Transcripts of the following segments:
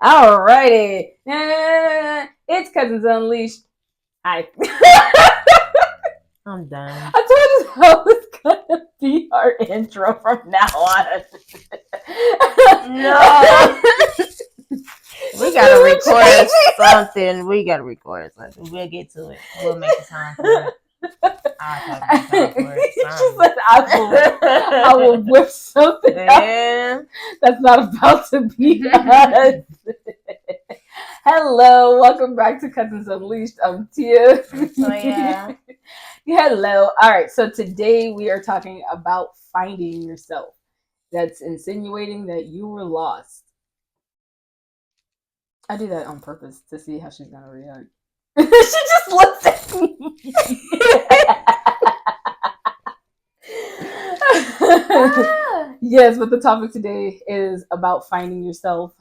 Alrighty. It's Cousins Unleashed. Hi. I'm done. I told you that was gonna be our intro from now on. No. We gotta record something. We gotta record something. We'll get to it. We'll make the time for it. I'll talk about for it. She said, I will whip something out that's not about to be us. Hello, welcome back to Cousins Unleashed. I'm Tia. So yeah. Hello. All right, so today we are talking about finding yourself. That's insinuating that you were lost. I do that on purpose to see how she's gonna react. She just looks at me. Yes, but the topic today is about finding yourself.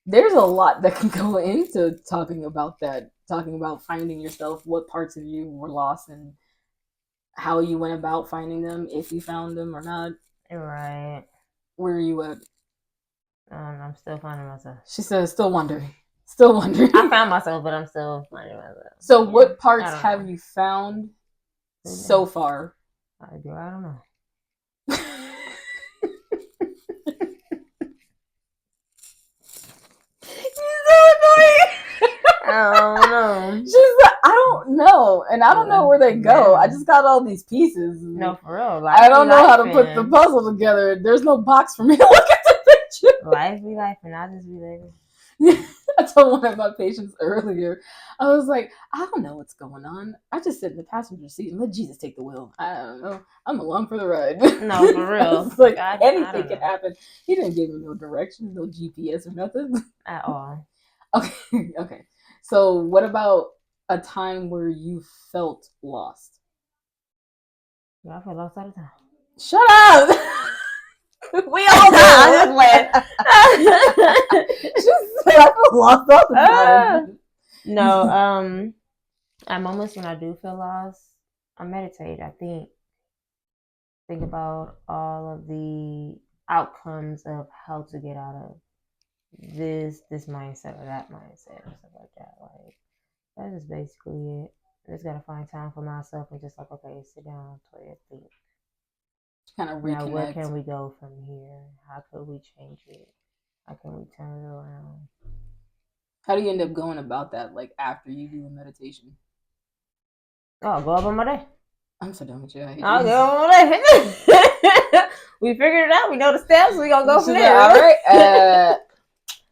There's a lot that can go into talking about that, talking about finding yourself, what parts of you were lost, and how you went about finding them, if you found them or not. Right. Where are you at? I'm still finding myself. She says, still wondering. Still wondering. I found myself, but I'm still finding myself. So what parts have you found so far? I don't know. I don't know. She's like, I don't know, and I don't know where they go. I just got all these pieces. No, for real. I don't know how to put the puzzle together. There's no box for me to look at the picture. Life be life, and I just be living. I told one of my patients earlier, I was like, I don't know what's going on. I just sit in the passenger seat and let Jesus take the wheel. I don't know. I'm along for the ride. No, for real. It's like anything can happen. He didn't give me no directions, no GPS or nothing. At all. Okay. So what about a time where you felt lost? Yeah, I feel lost all the time. Shut up! We all do. I She said I feel lost all the time. No, at moments when I do feel lost, I meditate. I think about all of the outcomes of how to get out of this mindset or that mindset or stuff like that. Like that is basically it. I just gotta find time for myself and just like, okay, sit down, Toya, think. Kind of reconnect. Now, where can we go from here? How could we change it? How can we turn it around? How do you end up going about that? Like after you do the meditation? Oh, go up on my day. I'm so done with you. I'll go on my day. We figured it out. We know the steps. We gonna go from there. All right.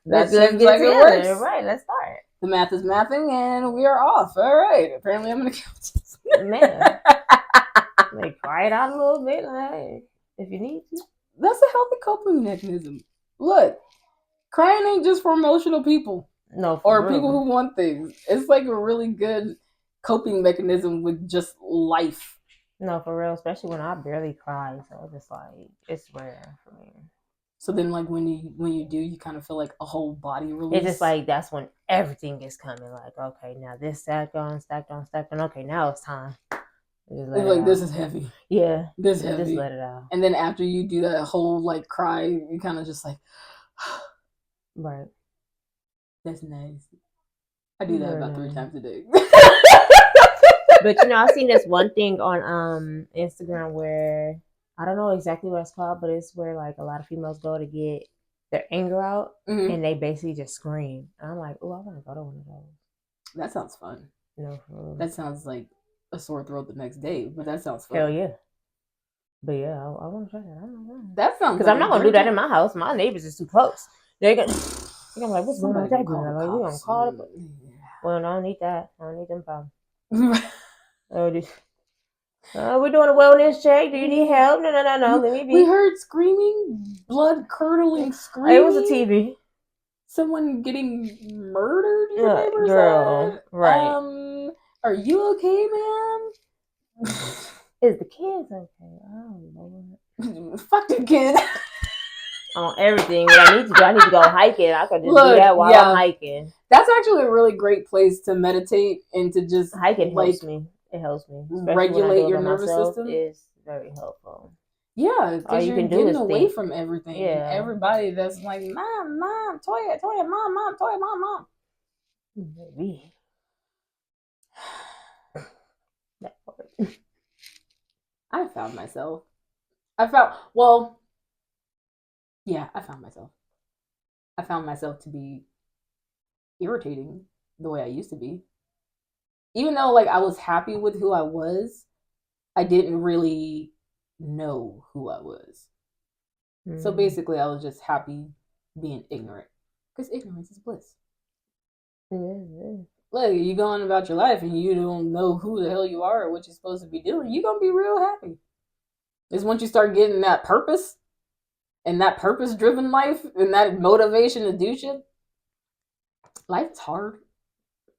That let's seems get like together. It works. Right, let's start. The math is mathing, and we are off. All right. Apparently, I'm gonna count this. Man, like cry it out a little bit. Like, hey, if you need to. That's a healthy coping mechanism. Look, crying ain't just for emotional people. No, or real. People who want things. It's like a really good coping mechanism with just life. No, for real. Especially when I barely cry, so it's just like it's rare for me. So then, like when you do, you kind of feel like a whole body release. It's just like that's when everything is coming. Like, okay, now this stacked on. Okay, now it's time. It's like this is heavy. Yeah, this heavy. Just let it out. And then after you do that whole like cry, you kind of just like, right. That's nice. I do that about 3 times a day. But I seen this one thing on Instagram where I don't know exactly what it's called, but it's where like a lot of females go to get their anger out, and they basically just scream. And I'm like, oh, I want to go to one of those. That sounds fun. No, for real. That sounds like a sore throat the next day, but that sounds fun. Hell yeah. But yeah, I want to try that. I don't know. That sounds because I'm not gonna do that in my house. My neighbors is too close. They're gonna. I'm like, what's going on with that girl? Like, we gonna call it. Well, no, I don't need that. I don't need them problems. We're doing a wellness check. Do you need help? No. Let me be. We heard screaming, blood curdling screaming. It was a TV. Someone getting murdered. Girl, said. Right? Are you okay, ma'am? Is the kids okay? I don't know. Fuck the kids. On everything. What I need to do, I need to go hiking. I could just do that while I'm hiking. That's actually a really great place to meditate and to just hiking helps me. It helps me. Especially regulate your nervous system. It's very helpful. Yeah, All because you you're can do getting is away think. from everything and Yeah. everybody that's like, mom, Toya, mom, Toya, mom. Maybe. That part. I found myself. I found, well, yeah, I found myself. I found myself to be irritating the way I used to be. Even though, like, I was happy with who I was, I didn't really know who I was. So Mm. basically, I was just happy being ignorant. Because ignorance is bliss. Yeah. Like, you going about your life and you don't know who the hell you are or what you're supposed to be doing, you're going to be real happy. It's once you start getting that purpose and that purpose driven life and that motivation to do shit, life's hard.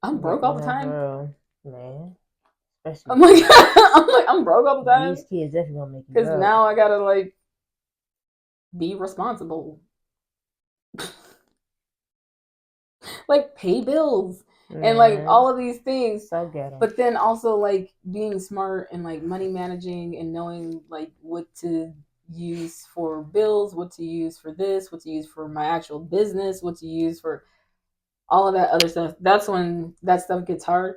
I'm broke all the No, time. for real, man. Especially I'm like, I'm broke all the time these kids definitely gonna make you because broke. now I gotta like be responsible, like pay bills and like Man, all of these things. so ghetto. But then also like being smart and like money managing and knowing like what to use for bills, what to use for this, what to use for my actual business, what to use for all of that other stuff. That's when that stuff gets hard.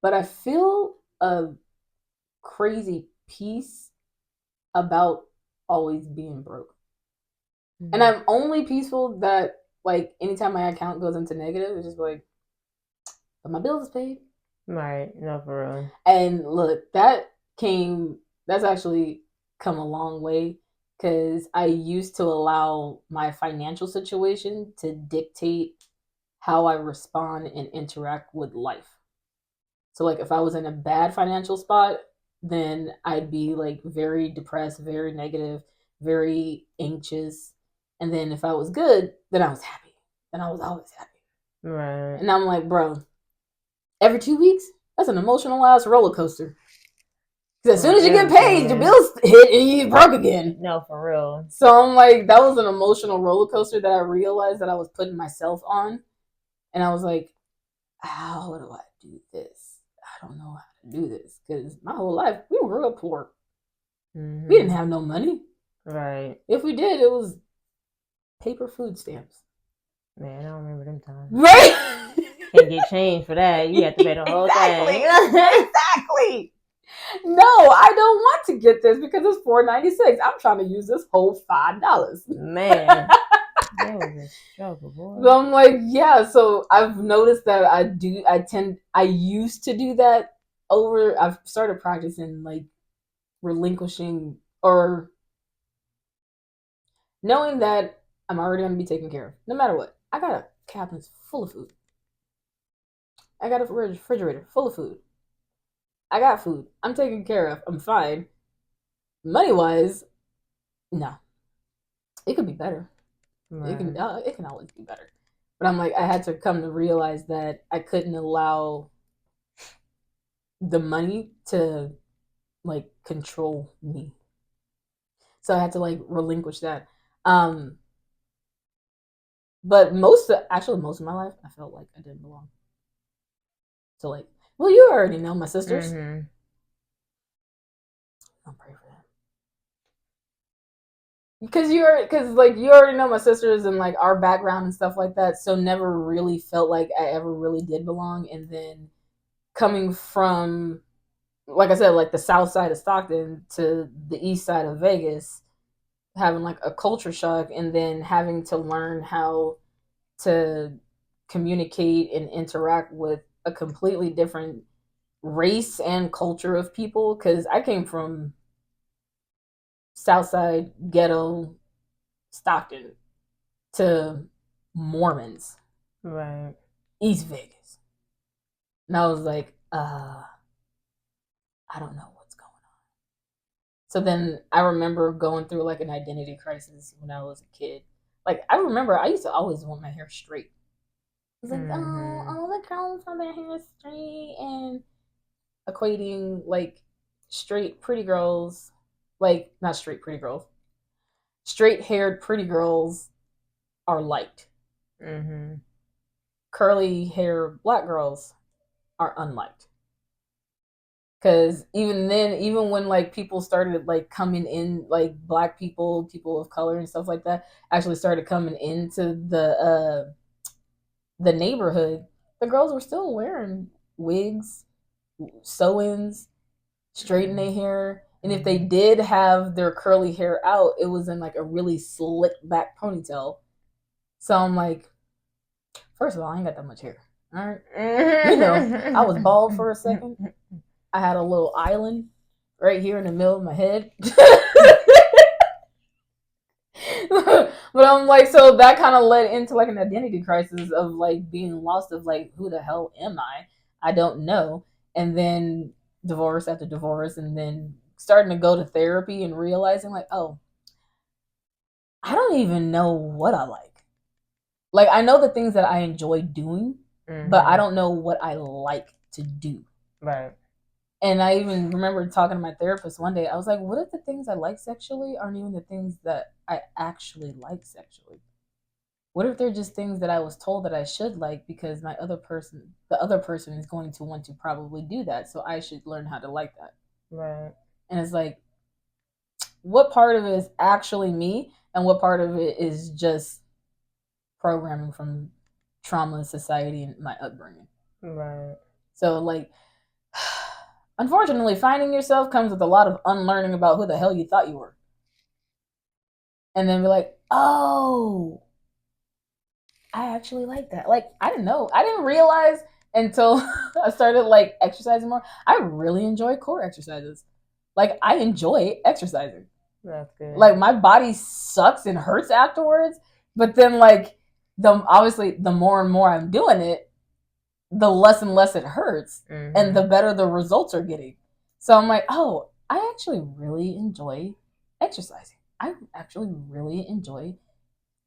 But I feel a crazy peace about always being broke. And Mm. I'm only peaceful that like anytime my account goes into negative, it's just like, but my bills is paid. Right, no, for real. And look, that's actually come a long way because I used to allow my financial situation to dictate how I respond and interact with life. So like if I was in a bad financial spot, then I'd be like very depressed, very negative, very anxious. And then if I was good, then I was happy. Then I was always happy. Right. And I'm like, bro, every 2 weeks, that's an emotional ass roller coaster. Because as soon as you get paid, your bills hit and you broke again. No, for real. So I'm like, that was an emotional roller coaster that I realized that I was putting myself on. And I was like, how do I do this? I don't know how to do this. Because my whole life, we grew up poor. Mm-hmm. We didn't have no money. Right. If we did, it was paper food stamps. Man, I don't remember them times. Right? Can't get change for that. You have to pay the whole thing. Exactly. No, I don't want to get this because it's $4.96. I'm trying to use this whole $5. Man, that was a struggle, boy. So I'm like, yeah. So I've noticed that I used to do that I've started practicing like relinquishing or knowing that I'm already going to be taken care of no matter what. I got a cabinet full of food. I got a refrigerator full of food. I got food. I'm taken care of. I'm fine. Money wise, no. It could be better. Right. It can always be better. But I'm like, I had to come to realize that I couldn't allow the money to like control me. So I had to like relinquish that. But most of my life, I felt like I didn't belong. So like, well, you already know my sisters. Mm-hmm. I'll pray for them. Because you already know my sisters and like our background and stuff like that. So never really felt like I ever really did belong. And then coming from, like I said, like the south side of Stockton to the east side of Vegas, having like a culture shock and then having to learn how to communicate and interact with a completely different race and culture of people because I came from Southside ghetto Stockton to Mormons, Right. East Vegas. And I was like, I don't know what's going on. So then I remember going through like an identity crisis when I was a kid. Like I remember I used to always want my hair straight. It's like, all the girls want their hair straight and equating like straight pretty girls, like not straight pretty girls, straight haired pretty girls are liked. Mm-hmm. Curly hair black girls are unliked. Because even then, even when like people started like coming in, like black people, people of color and stuff like that, actually started coming into the neighborhood, the girls were still wearing wigs, sew-ins, straighten their hair. And if they did have their curly hair out, it was in like a really slick back ponytail. So I'm like, first of all, I ain't got that much hair. All right. I was bald for a second. I had a little island right here in the middle of my head. But I'm like, so that kind of led into like an identity crisis of like being lost of like, who the hell am I? I don't know. And then divorce after divorce, and then starting to go to therapy and realizing like, oh, I don't even know what I like. Like, I know the things that I enjoy doing, but I don't know what I like to do. Right. And I even remember talking to my therapist one day. I was like, what if the things I like sexually aren't even the things that I actually like sexually? What if they're just things that I was told that I should like because the other person is going to want to probably do that. So I should learn how to like that. Right. And it's like, what part of it is actually me and what part of it is just programming from trauma, society, and my upbringing? Right. So like, unfortunately, finding yourself comes with a lot of unlearning about who the hell you thought you were. And then be like, oh, I actually like that. Like, I didn't know. I didn't realize until I started like exercising more. I really enjoy core exercises. Like, I enjoy exercising. That's good. Like, my body sucks and hurts afterwards. But then like obviously the more and more I'm doing it, the less and less it hurts, and the better the results are getting. So I'm like, oh, I actually really enjoy exercising. I actually really enjoy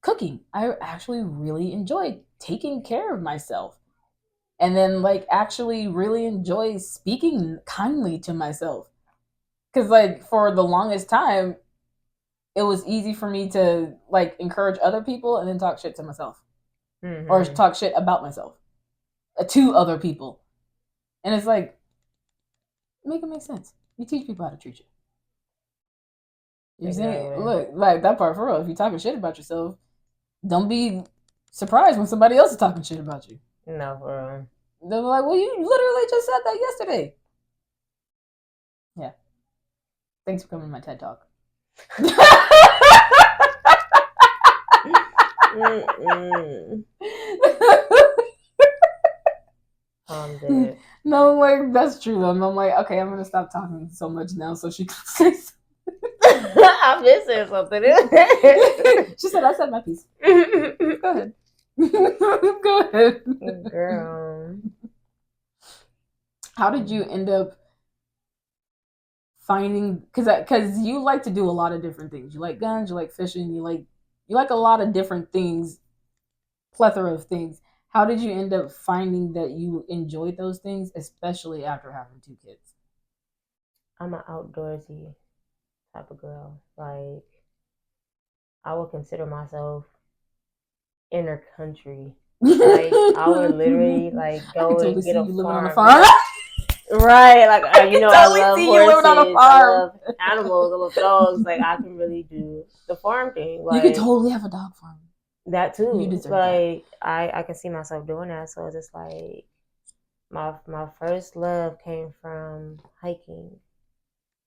cooking. I actually really enjoy taking care of myself. And then like actually really enjoy speaking kindly to myself. Cause like for the longest time, it was easy for me to like encourage other people and then talk shit to myself. Or talk shit about myself to other people. And it's like, make it make sense. You teach people how to treat you. You see, look, like that part for real. If you're talking shit about yourself, don't be surprised when somebody else is talking shit about you. No, for real. They're like, well, you literally just said that yesterday. Yeah. Thanks for coming to my TED Talk. I'm dead. No, like that's true though. And I'm like, okay, I'm gonna stop talking so much now so she can say something. I've been saying something. She said I said my piece. Go ahead. Go ahead. Girl. How did you end up finding, because you like to do a lot of different things. You like guns, you like fishing, you like a lot of different things, plethora of things. How did you end up finding that you enjoyed those things, especially after having 2 kids? I'm an outdoorsy type of girl. Like, I would consider myself inner country. Like, I would literally like go and get a farm. Right, like you know, I love horses, I love animals, I love dogs. Like, I can really do the farm thing. Like, you could totally have a dog farm. That too. You deserve like that. I can see myself doing that. So it's just like my first love came from hiking,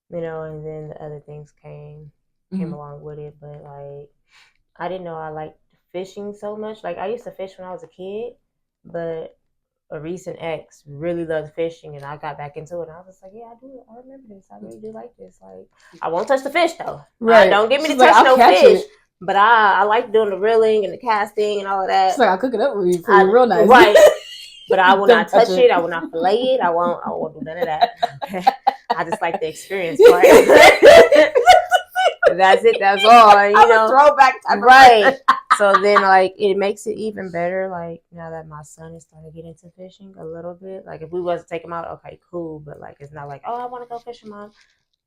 you know, and then the other things came along with it. But like, I didn't know I liked fishing so much. Like, I used to fish when I was a kid, but a recent ex really loved fishing, and I got back into it. And I was like, yeah, I do. I remember this. I really do like this. Like, I won't touch the fish though. Right? Don't get me to touch no fish. But I like doing the reeling and the casting and all of that. She's like, I'll cook it up for you real nice. Right. But I will not touch it. I will not fillet it. I won't do none of that. Okay. I just like the experience part. That's it. That's all. You know, throwback type right. So then, like, it makes it even better. Like, now that my son is starting to get into fishing a little bit. Like, if we was to take him out, okay, cool. But like, it's not like, oh, I want to go fishing, Mom.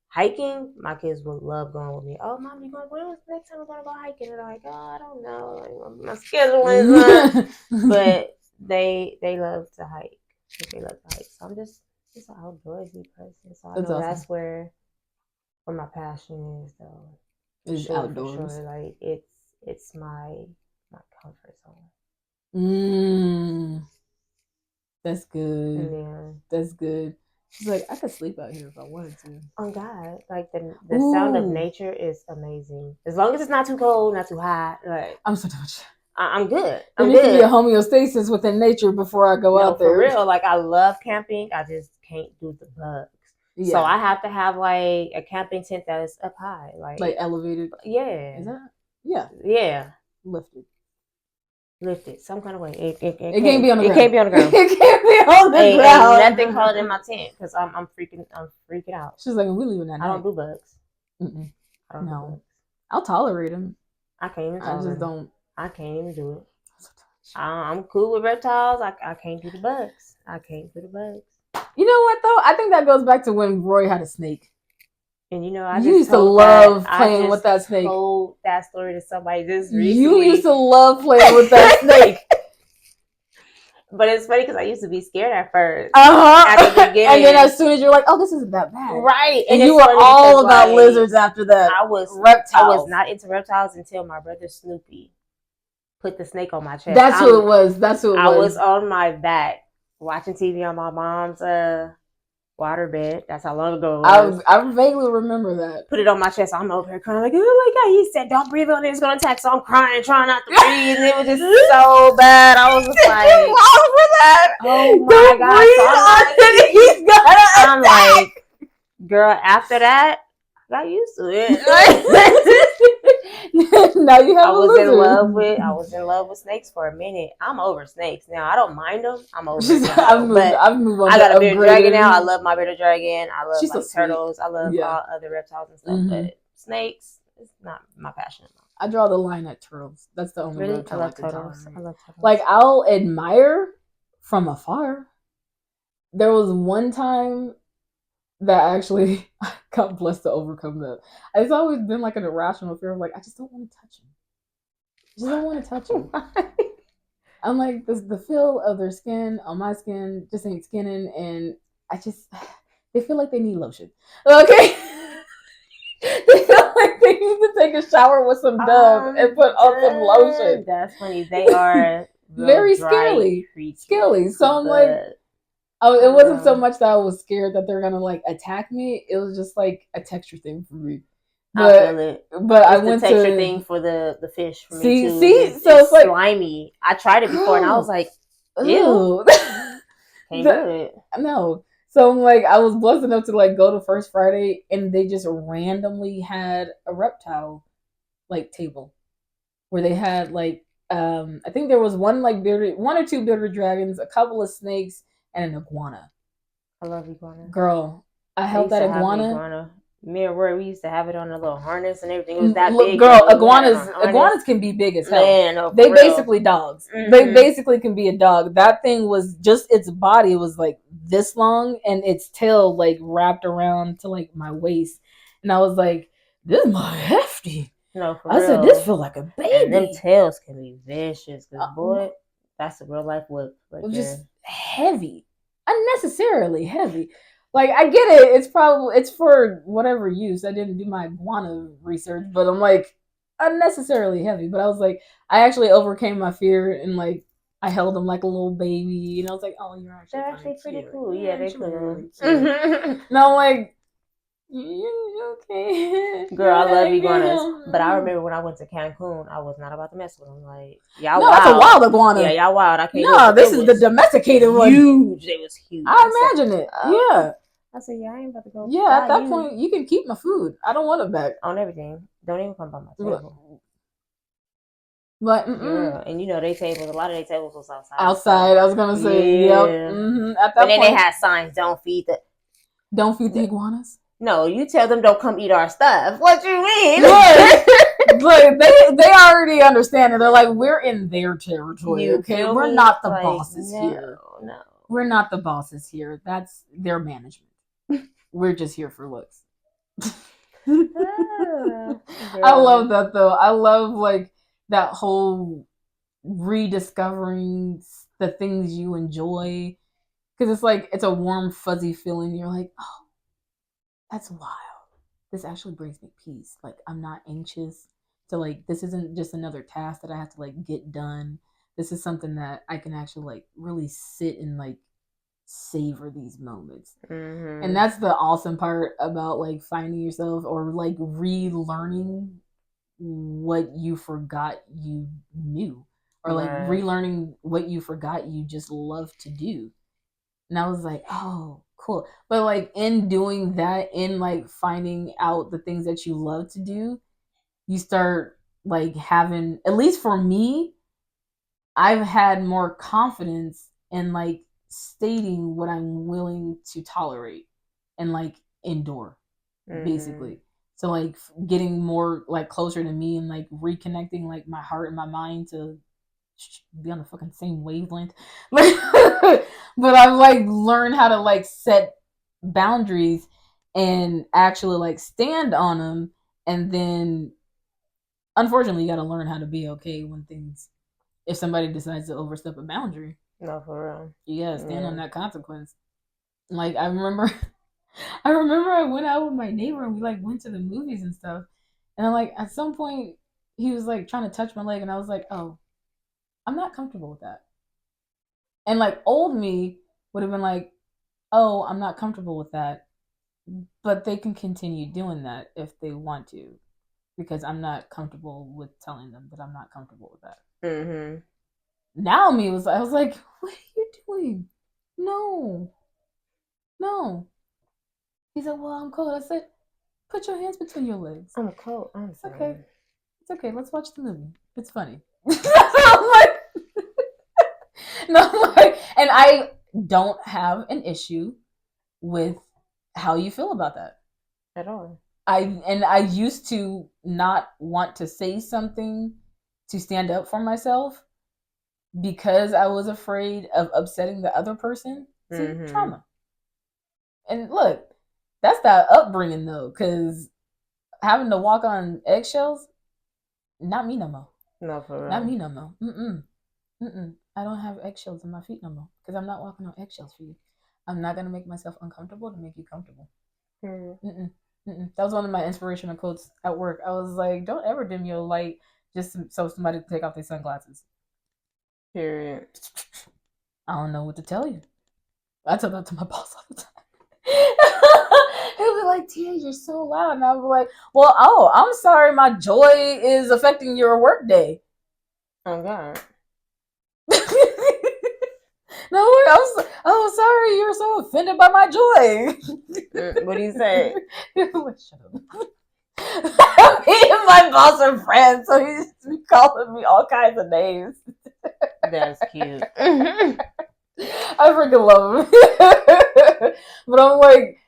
Hiking, my kids would love going with me. Oh, Mom, when was the next time we're gonna go hiking? And they're like, oh, I don't know. Like, my schedule is but they love to hike. They love to hike. So I'm just just an outdoorsy person. So I That's know awesome. that's where my passion is, though. It's Sure, for outdoors. sure. Like it's my comfort zone. That's good. Yeah. That's good. She's like, I could sleep out here if I wanted to. On God, like the sound of nature is amazing. As long as it's not too cold, not too hot. Like I'm so much. I'm good. There I'm needs to be a good. homeostasis within nature before I go No, out there. for real. Like I love camping. I just can't do the bugs. Yeah. So I have to have like a camping tent that is up high, like elevated. Yeah. Is that? Yeah. Yeah. Lifted. Some kind of way. It can't be on the ground. It can't be on the ground. It can't be on the ground. Ain't nothing called in my tent because I'm freaking out. She's like, we leaving that night. I don't do bugs. Mm-mm. I don't do bugs. I'll tolerate them. I can't even tolerate I just them. don't. I can't even do it. I'm cool with reptiles. I can't do the bugs. I can't do the bugs. You know what though? I think that goes back to when Roy had a snake. And you know, I used to love playing with that snake. I told that story to somebody just recently. You used to love playing with that snake. But it's funny because I used to be scared at first. At the beginning. And then as soon as you're like, oh, this isn't that bad. Right. And you were all about lizards after that. I was not into reptiles until my brother Snoopy put the snake on my chest. That's who it was. I was on my back watching TV on my mom's waterbed. That's how long ago it was. I vaguely remember that. Put it on my chest. I'm over here crying like, oh my God. He said, don't breathe on it. It's going to attack. So I'm crying, trying not to breathe. And it was just so bad. I was just like, for that. Oh my God. So I'm like, girl, after that, I got used to it. Now you have I was in love with snakes for a minute. I'm over snakes now. I don't mind them. I'm over them. I've moved on. I got a bearded dragon now. I love my bearded dragon. I love like turtles. I love all other reptiles and stuff. But snakes, it's not my passion. I draw the line at turtles. That's the only reptile I love turtles. I love turtles. Like I'll admire from afar. There was one time that actually got blessed to overcome that. It's always been like an irrational fear of like, I just don't want to touch him. I just don't want to touch him. I'm like, the feel of their skin on my skin just ain't skinning, and they feel like they need lotion. Okay? They feel like they need to take a shower with some Dove and put on some lotion. That's funny. They are very scaly. So I'm like, it wasn't so much that I was scared that they're gonna like attack me. It was just like a texture thing for me. But, I feel it. But it's I went the texture thing for the fish. For me too. So it's like slimy. I tried it before and I was like, ew. Can't do it. No. So I'm like, I was blessed enough to like go to First Friday and they just randomly had a reptile like table where they had like I think there was one or two bearded dragons, a couple of snakes, and an iguana. I love iguana. Girl, I held that iguana. Me and Roy, we used to have it on a little harness and everything. It was that big. Girl, iguanas can be big as hell. Man, no, they basically dogs. Mm-hmm. They basically can be a dog. That thing was just, its body was like this long and its tail like wrapped around to like my waist. And I was like, this is more hefty. No, for real. I said, this feels like a baby. And them tails can be vicious. Because boy, that's a real life whip right there. Just heavy. Unnecessarily heavy. Like, I get it. It's for whatever use. I didn't do my iguana research, but I'm like, unnecessarily heavy. But I was like, I actually overcame my fear and like, I held him like a little baby. And I was like, oh, they're actually pretty cool. Yeah, they're cool. Really and I'm like, okay. Girl, I love iguanas. But I remember when I went to Cancun, I was not about to mess with them. Like, y'all wild. That's a wild iguana. Yeah, y'all wild. I can't. No, this is the domesticated one. Huge. It was huge. I imagine it. Yeah. I said, yeah, I ain't about to go. Yeah, at that point, you can keep my food. I don't want it back. On everything. Don't even come by my table. But, yeah, and you know, a lot of their tables was outside. Outside, I was going to say, yep. Mm-hmm. At that and then they had signs, don't feed the iguanas? No, you tell them don't come eat our stuff. What you mean? Look, they already understand it. They're like, we're in their territory, okay? We're not the bosses here. No. We're not the bosses here. That's their management. We're just here for looks. I love that though. I love like that whole rediscovering the things you enjoy because it's like it's a warm, fuzzy feeling. You're like, oh, that's wild. This actually brings me peace. Like I'm not anxious. So like this isn't just another task that I have to like get done. This is something that I can actually like really sit and like savor these moments. And that's the awesome part about like finding yourself or like relearning what you forgot you knew or like relearning what you forgot you just love to do. And I was like, oh, cool. But like in doing that, in like finding out the things that you love to do, you start like having, at least for me, I've had more confidence in like stating what I'm willing to tolerate and like endure, basically. So like getting more like closer to me and like reconnecting like my heart and my mind to be on the fucking same wavelength. But I've like learned how to like set boundaries and actually like stand on them. And then unfortunately you got to learn how to be okay when things, if somebody decides to overstep a boundary. No, for real. You gotta stand on that consequence. Like I remember I went out with my neighbor and we like went to the movies and stuff. And I'm like at some point he was like trying to touch my leg and I was like, oh, I'm not comfortable with that. And like old me would have been like, oh, I'm not comfortable with that. But they can continue doing that if they want to. Because I'm not comfortable with telling them that I'm not comfortable with that. Now me was I was like, what are you doing? No. No. He said, well, I'm cold. I said, put your hands between your legs. I'm cold. I'm sorry. Okay. It's okay. Let's watch the movie. It's funny. I'm like, no, like, and I don't have an issue with how you feel about that at all. I used to not want to say something to stand up for myself because I was afraid of upsetting the other person. See, trauma. And look, that's that upbringing though, because having to walk on eggshells, not me no more. No, for real. Not me no more. I don't have eggshells in my feet no more because I'm not walking on eggshells for you. I'm not gonna make myself uncomfortable to make you comfortable. That was one of my inspirational quotes at work. I was like, "Don't ever dim your light just so somebody can take off their sunglasses." Period. I don't know what to tell you. I tell that to my boss all the time. He'll be like, "Tia, you're so loud," and I'll be like, "Well, oh, I'm sorry, my joy is affecting your work day." Oh God. No, oh, sorry, you're so offended by my joy. What do you say? Shut up. Me and my boss are friends, so he's calling me all kinds of names. That's cute. I freaking love him. But I'm like,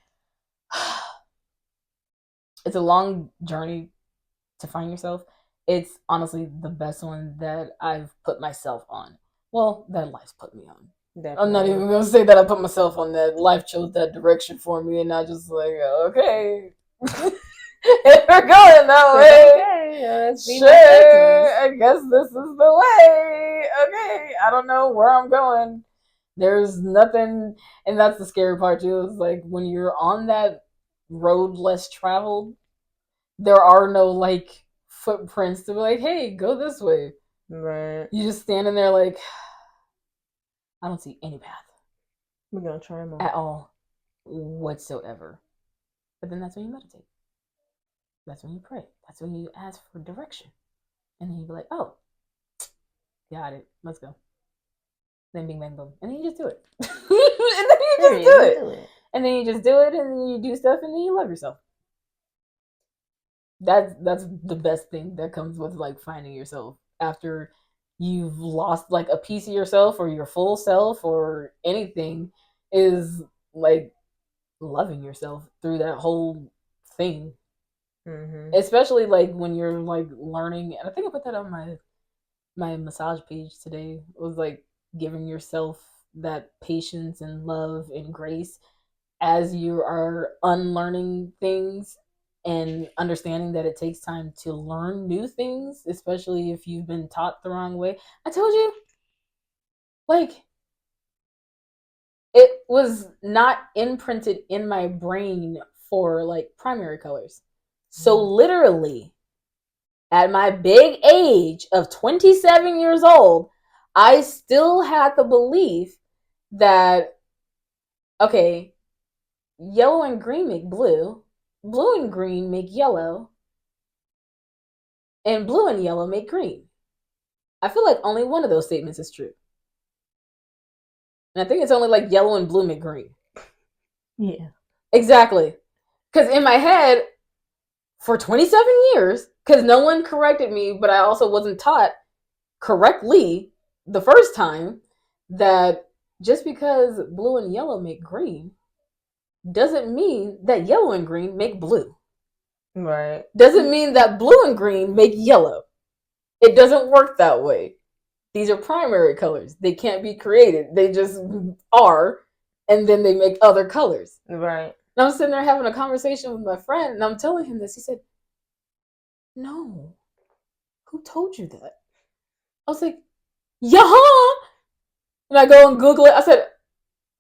it's a long journey to find yourself. It's honestly the best one that I've put myself on. Well, that life's put me on. Definitely. I'm not even gonna say that I put myself on that. Life chose that direction for me, and I just like, okay. If we're going that way, okay, sure. I guess this is the way. Okay, I don't know where I'm going. There's nothing, and that's the scary part too. Is like when you're on that road less traveled, there are no like footprints to be like, hey, go this way. Right. You just standing there like, I don't see any path. We're gonna try them at all, whatsoever. But then that's when you meditate. That's when you pray. That's when you ask for direction. And then you be like, oh, got it. Let's go. Then bing, bang, boom. And then you just do it. And then you just do it. And then you just do it and then you do stuff and then you love yourself. That's the best thing that comes with like finding yourself after you've lost like a piece of yourself or your full self or anything, is like loving yourself through that whole thing. Especially like when you're like learning, and I think I put that on my massage page today. It was like giving yourself that patience and love and grace as you are unlearning things and understanding that it takes time to learn new things, especially if you've been taught the wrong way. I told you, like, it was not imprinted in my brain for like primary colors. So literally, at my big age of 27 years old, I still had the belief that, okay, yellow and green make blue, blue and green make yellow, and blue and yellow make green. I feel like only one of those statements is true. And I think it's only like yellow and blue make green. Yeah. Exactly. Because in my head, for 27 years, because no one corrected me, but I also wasn't taught correctly the first time that just because blue and yellow make green doesn't mean that yellow and green make blue. Right. Doesn't mean that blue and green make yellow. It doesn't work that way. These are primary colors. They can't be created. They just are, and then they make other colors. Right. And I'm sitting there having a conversation with my friend, and I'm telling him this. He said, "No, who told you that?" I was like, "Yeah." And I go and Google it. I said,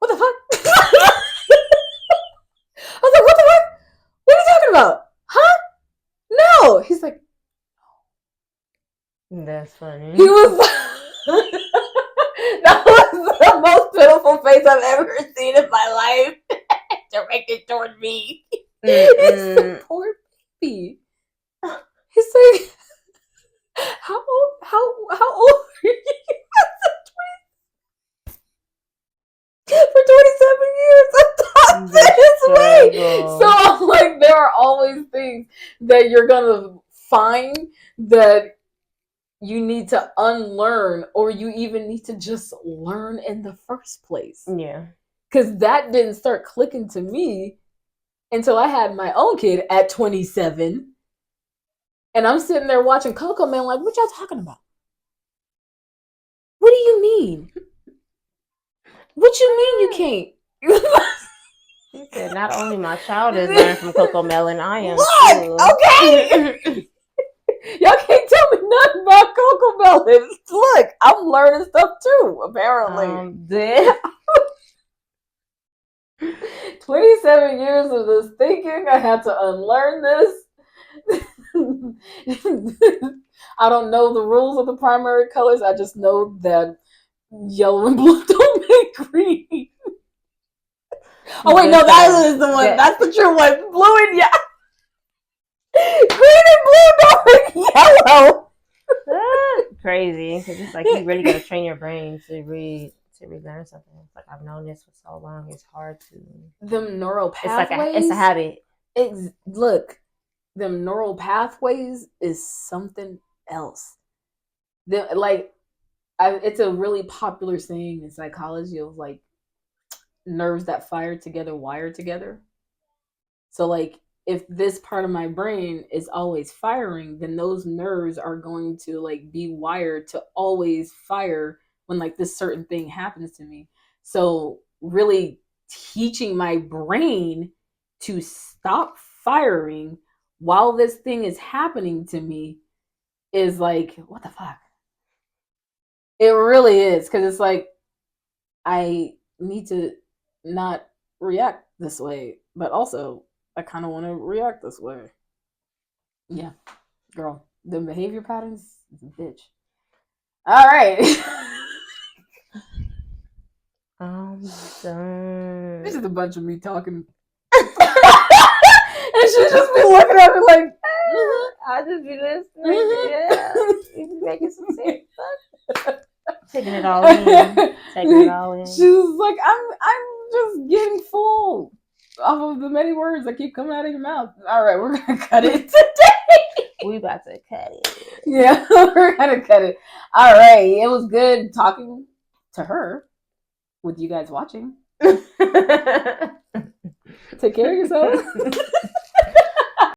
"What the fuck?" I was like, "What the fuck? What are you talking about? Huh? No." He's like, "That's funny." He was. That was the most pitiful face I've ever seen in my life. Directed toward me. It's the poor baby. He's like, how old are you? For 27 years, I thought this way. So I'm like, there are always things that you're gonna find that you need to unlearn, or you even need to just learn in the first place. Yeah. Because that didn't start clicking to me until I had my own kid at 27. And I'm sitting there watching CoComelon like, what y'all talking about? What do you mean? What you mean you can't? He said, not only my child is learning from CoComelon, I am too. Okay. Y'all can't tell me nothing about CoComelon. Look, I'm learning stuff too, apparently. 27 years of this thinking, I had to unlearn this. I don't know the rules of the primary colors. I just know that yellow and blue don't make green. Oh wait, no, that is the one. That's the true one. Blue and yellow. Green and blue don't make yellow. Crazy, because it's like you really got to train your brain to relearn something. It's like, I've known this for so long. It's hard to. Them neural pathways. It's a habit. Look, them neural pathways is something else. It's a really popular saying in psychology of like nerves that fire together wire together. So like if this part of my brain is always firing, then those nerves are going to like be wired to always fire when like this certain thing happens to me. So really teaching my brain to stop firing while this thing is happening to me is like, what the fuck? It really is, because it's like I need to not react this way, but also I kind of want to react this way. Yeah, girl, the behavior patterns, bitch. All right. I'm done. This is a bunch of me talking. And she'll just be looking at me like, I'll just be listening. Yeah, you making some sense. Taking it all in. She's like, I'm just getting full off of the many words that keep coming out of your mouth. All right, we're gonna cut it today. We about to cut it. Yeah, we're gonna cut it. All right, it was good talking to her with you guys watching. Take care of yourself.